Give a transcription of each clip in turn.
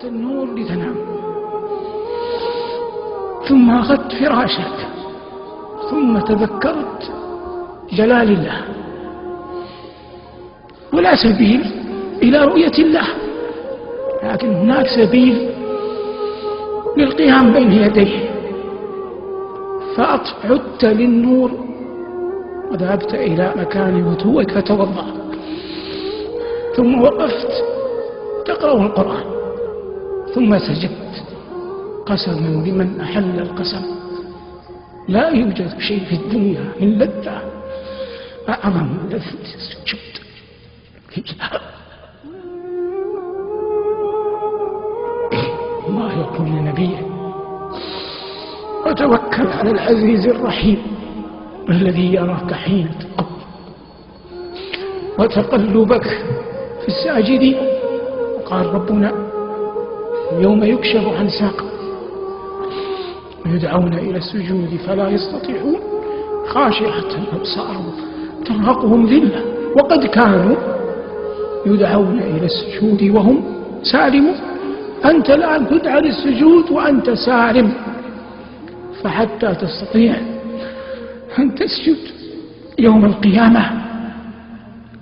النور لتنام، ثم أخذت فراشك، ثم تذكرت جلال الله، ولا سبيل إلى رؤية الله، لكن هناك سبيل للقيام بين يديه. فعدت للنور وذهبت إلى مكان وضوءك فتوضأ، ثم وقفت تقرأ القرآن، ثم سجدت قسما بمن أحل القسم، لا يوجد شيء في الدنيا من لذة أعظم من لذة السجود. الله يقول لنبيه: وتوكل على العزيز الرحيم الذي يراك حين تقوم وتقلبك في الساجدين. قال ربنا: يوم يكشف عن ساق ويدعون إلى السجود فلا يستطيعون خاشعة أبصارهم ترهقهم ذلة وقد كانوا يدعون إلى السجود وهم سالمون. أنت الآن تدعى للسجود وأنت سالم، فحتى تستطيع أن تسجد يوم القيامة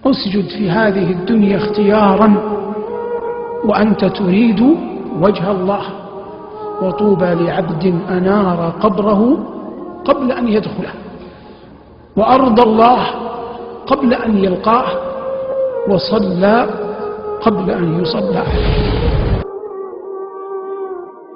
اسجد في هذه الدنيا اختيارا وأنت تريد وجه الله. وطوبى لعبد أنار قبره قبل أن يدخله، وأرضى الله قبل أن يلقاه، وصلى قبل أن يصلى عليه.